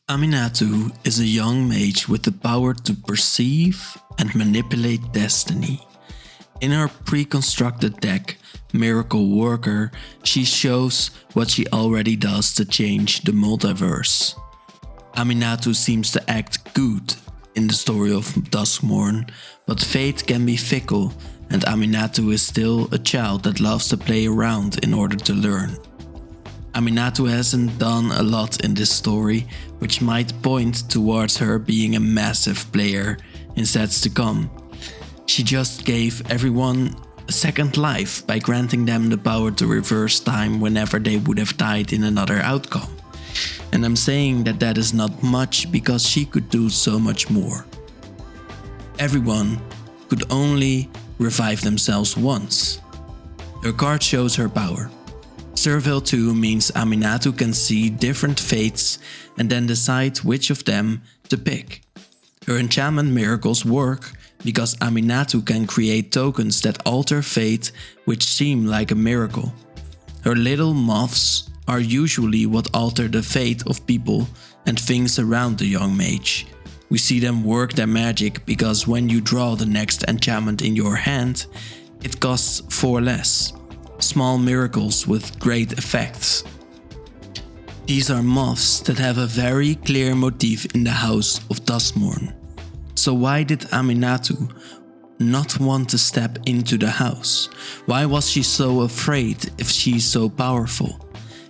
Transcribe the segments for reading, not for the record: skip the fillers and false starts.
Aminatou is a young mage with the power to perceive and manipulate destiny. In her pre-constructed deck, Miracle Worker, she shows what she already does to change the multiverse. Aminatou seems to act good in the story of Duskmorn, but fate can be fickle, and Aminatou is still a child that loves to play around in order to learn. Aminatou hasn't done a lot in this story, which might point towards her being a massive player in sets to come. She just gave everyone a second life by granting them the power to reverse time whenever they would have died in another outcome. And I'm saying that that is not much because she could do so much more. Everyone could only revive themselves once. Her card shows her power. Surveil 2 means Aminatou can see different fates and then decide which of them to pick. Her enchantment miracles work because Aminatou can create tokens that alter fate which seem like a miracle. Her little moths are usually what alter the fate of people and things around the young mage. We see them work their magic because when you draw the next enchantment in your hand, it costs 4 less. Small miracles with great effects. These are moths that have a very clear motif in the house of Duskmorn. So why did Aminatou not want to step into the house? Why was she so afraid if she's so powerful?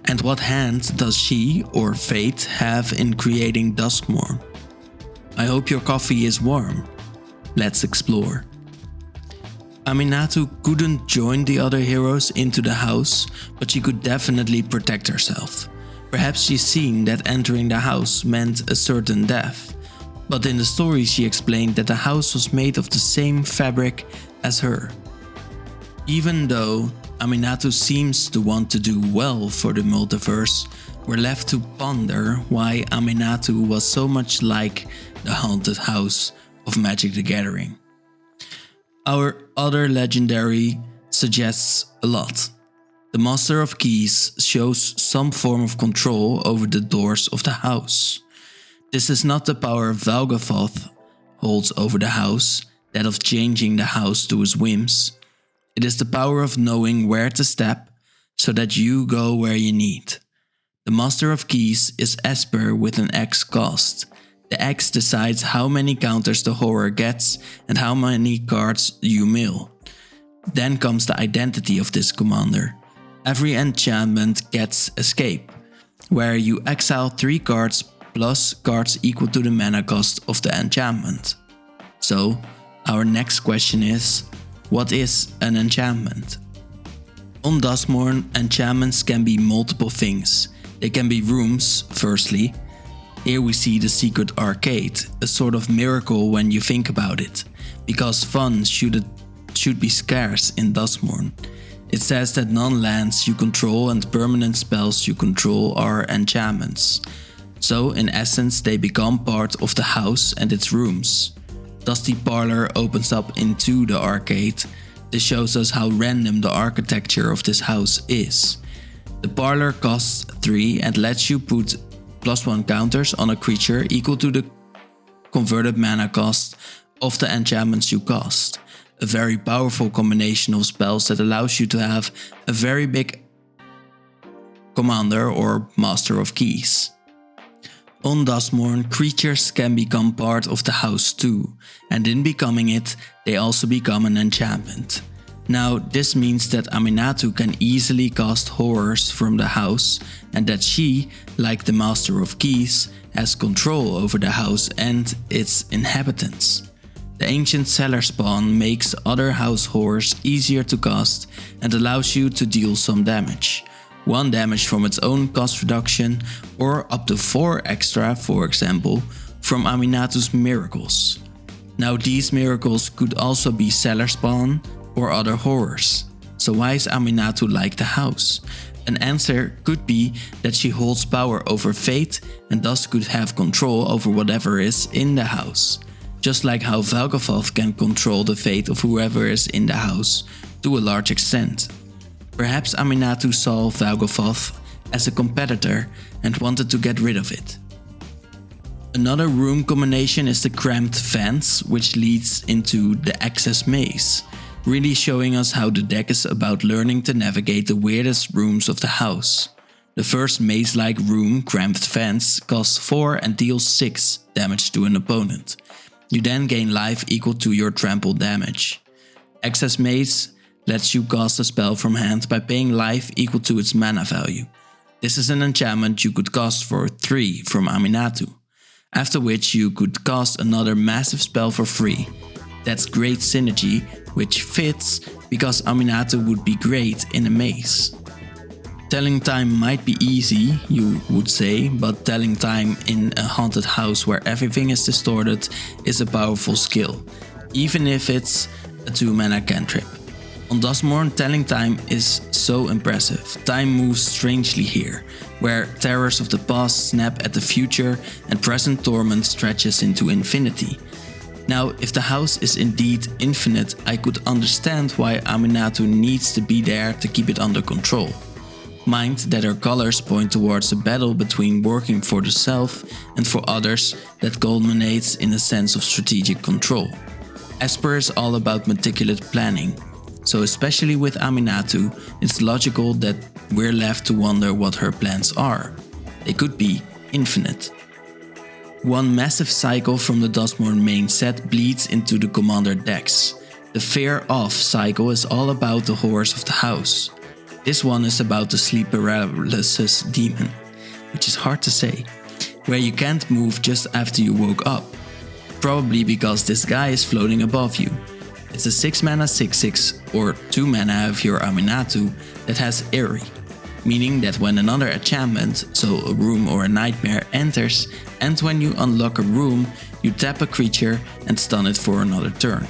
And what hand does she or fate have in creating Duskmorn? I hope your coffee is warm. Let's explore. Aminatou couldn't join the other heroes into the house, but she could definitely protect herself. Perhaps she's seen that entering the house meant a certain death, but in the story she explained that the house was made of the same fabric as her. Even though Aminatou seems to want to do well for the multiverse, we're left to ponder why Aminatou was so much like the haunted house of Magic the Gathering. Our other legendary suggests a lot. The Master of Keys shows some form of control over the doors of the house. This is not the power Valgavoth holds over the house, that of changing the house to his whims. It is the power of knowing where to step so that you go where you need. The Master of Keys is Esper with an X cost. The X decides how many counters the horror gets and how many cards you mill. Then comes the identity of this commander. Every enchantment gets escape, where you exile 3 cards plus cards equal to the mana cost of the enchantment. So, our next question is, what is an enchantment? On Duskmorn, enchantments can be multiple things. They can be rooms, firstly. Here we see the Secret Arcade, a sort of miracle when you think about it, because fun should be scarce in Duskmorn. It says that non-lands you control and permanent spells you control are enchantments. So in essence they become part of the house and its rooms. Dusty Parlor opens up into the arcade. This shows us how random the architecture of this house is. The parlor costs 3 and lets you put +1 counters on a creature equal to the converted mana cost of the enchantments you cast. A very powerful combination of spells that allows you to have a very big commander or Master of Keys. On Duskmorn, creatures can become part of the house too, and in becoming it, they also become an enchantment. Now, this means that Aminatou can easily cast horrors from the house, and that she, like the Master of Keys, has control over the house and its inhabitants. The Ancient Cellar Spawn makes other house horrors easier to cast and allows you to deal some damage. 1 damage from its own cost reduction, or up to 4 extra, for example, from Aminatou's miracles. Now these miracles could also be Cellar Spawn or other horrors. So why is Aminatou like the house? An answer could be that she holds power over fate and thus could have control over whatever is in the house. Just like how Valgavoth can control the fate of whoever is in the house to a large extent. Perhaps Aminatou saw Valgavoth as a competitor and wanted to get rid of it. Another room combination is the cramped fence, which leads into the access maze, really showing us how the deck is about learning to navigate the weirdest rooms of the house. The first maze-like room, Cramped Fence, costs 4 and deals 6 damage to an opponent. You then gain life equal to your trample damage. Access Maze lets you cast a spell from hand by paying life equal to its mana value. This is an enchantment you could cast for 3 from Aminatou, after which you could cast another massive spell for free. That's great synergy, which fits because Aminatou would be great in a maze. Telling time might be easy, you would say, but telling time in a haunted house where everything is distorted is a powerful skill, even if it's a 2-mana cantrip. On Duskmourn, telling time is so impressive. Time moves strangely here, where terrors of the past snap at the future and present torment stretches into infinity. Now, if the house is indeed infinite, I could understand why Aminatou needs to be there to keep it under control. Mind that her colors point towards a battle between working for the self and for others that culminates in a sense of strategic control. Esper is all about meticulous planning, so especially with Aminatou, it's logical that we're left to wonder what her plans are. They could be infinite. One massive cycle from the Duskmourn main set bleeds into the commander decks. The Fear Of cycle is all about the horrors of the house. This one is about the sleep paralysis demon, which is hard to say, where you can't move just after you woke up. Probably because this guy is floating above you. It's a 6-mana 6/6 or 2 mana of your Aminatou that has Eerie, meaning that when another enchantment, so a room or a nightmare, enters, and when you unlock a room, you tap a creature and stun it for another turn.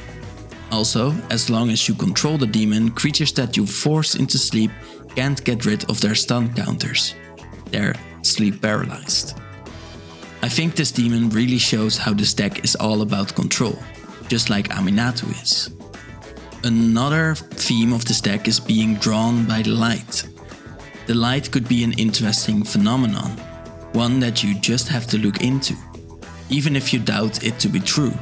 Also, as long as you control the demon, creatures that you force into sleep can't get rid of their stun counters. They're sleep paralyzed. I think this demon really shows how this deck is all about control, just like Aminatou is. Another theme of this deck is being drawn by the light. The light could be an interesting phenomenon, one that you just have to look into, even if you doubt it to be true.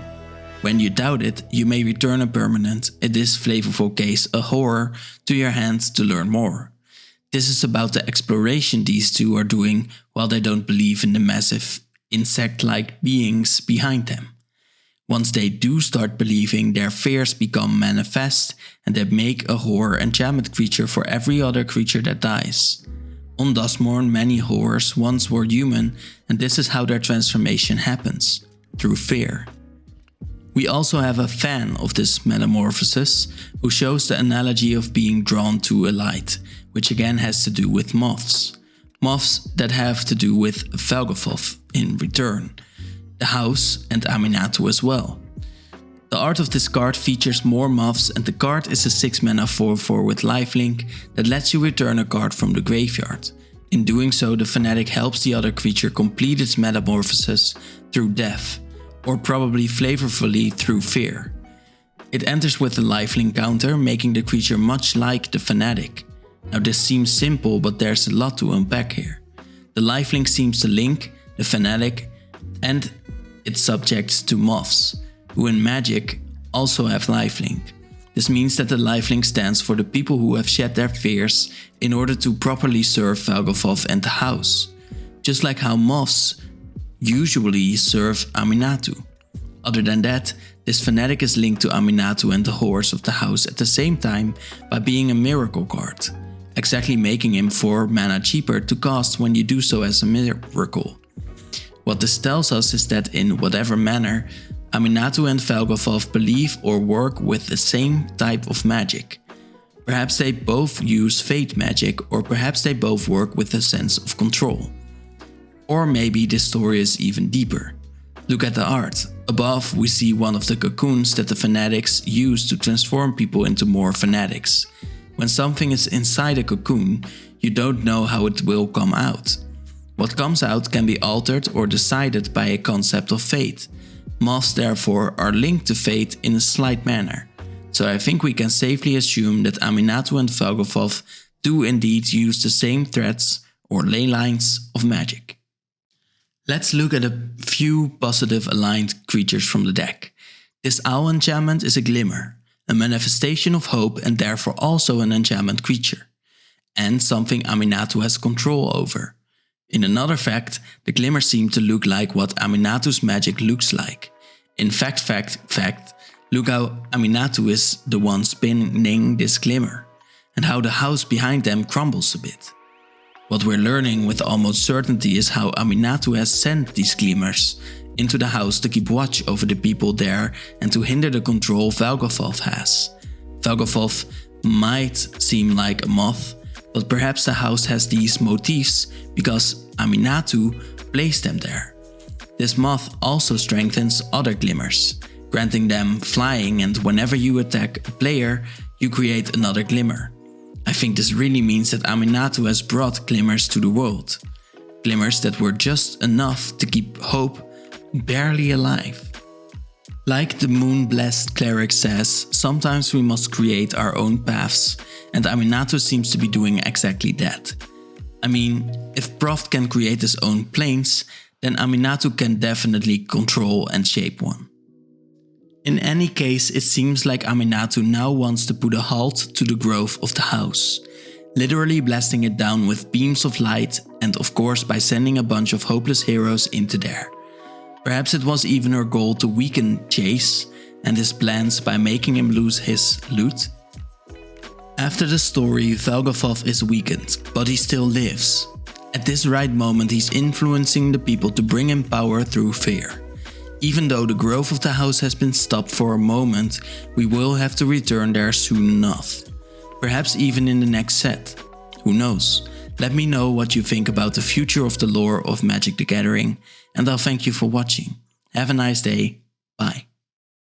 When you doubt it, you may return a permanent, in this flavorful case a horror, to your hand to learn more. This is about the exploration these two are doing while they don't believe in the massive, insect-like beings behind them. Once they do start believing, their fears become manifest and they make a horror enchantment creature for every other creature that dies. On Duskmourn, many horrors once were human, and this is how their transformation happens, through fear. We also have a fan of this metamorphosis, who shows the analogy of being drawn to a light, which again has to do with moths. Moths that have to do with Valgavoth in return, the house and Aminatou as well. The art of this card features more moths, and the card is a 6-mana 4/4 with lifelink that lets you return a card from the graveyard. In doing so, the fanatic helps the other creature complete its metamorphosis through death, or probably flavorfully through fear. It enters with a lifelink counter, making the creature much like the fanatic. Now this seems simple, but there's a lot to unpack here. The lifelink seems to link the fanatic and its subjects to moths, who in Magic also have lifelink. This means that the lifelink stands for the people who have shed their fears in order to properly serve Valgavoth and the house, just like how moths usually serve Aminatou. Other than that, this fanatic is linked to Aminatou and the horrors of the house at the same time by being a miracle card, exactly making him 4 mana cheaper to cast when you do so as a miracle. What this tells us is that in whatever manner, Aminatou and Valgavoth believe or work with the same type of magic. Perhaps they both use fate magic, or perhaps they both work with a sense of control. Or maybe this story is even deeper. Look at the art. Above we see one of the cocoons that the fanatics use to transform people into more fanatics. When something is inside a cocoon, you don't know how it will come out. What comes out can be altered or decided by a concept of fate. Moths therefore are linked to fate in a slight manner. So I think we can safely assume that Aminatou and Valgavoth do indeed use the same threads or ley lines of magic. Let's look at a few positive aligned creatures from the deck. This owl enchantment is a Glimmer, a manifestation of hope and therefore also an enchantment creature, and something Aminatou has control over. In another fact, the Glimmers seem to look like what Aminatou's magic looks like. In fact, look how Aminatou is the one spinning this Glimmer, and how the house behind them crumbles a bit. What we're learning with almost certainty is how Aminatou has sent these Glimmers into the house to keep watch over the people there and to hinder the control Velgothoth has. Velgothoth might seem like a moth, but perhaps the house has these motifs because Aminatou placed them there. This moth also strengthens other Glimmers, granting them flying, and whenever you attack a player, you create another Glimmer. I think this really means that Aminatou has brought Glimmers to the world. Glimmers that were just enough to keep hope barely alive. Like the moon-blessed cleric says, sometimes we must create our own paths, and Aminatou seems to be doing exactly that. I mean, if Proft can create his own planes, then Aminatou can definitely control and shape one. In any case, it seems like Aminatou now wants to put a halt to the growth of the house, literally blasting it down with beams of light and of course by sending a bunch of hopeless heroes into there. Perhaps it was even her goal to weaken Chase and his plans by making him lose his loot. After the story, Velgothoth is weakened, but he still lives. At this right moment, he's influencing the people to bring him power through fear. Even though the growth of the house has been stopped for a moment, we will have to return there soon enough. Perhaps even in the next set. Who knows? Let me know what you think about the future of the lore of Magic the Gathering, and I'll thank you for watching. Have a nice day. Bye.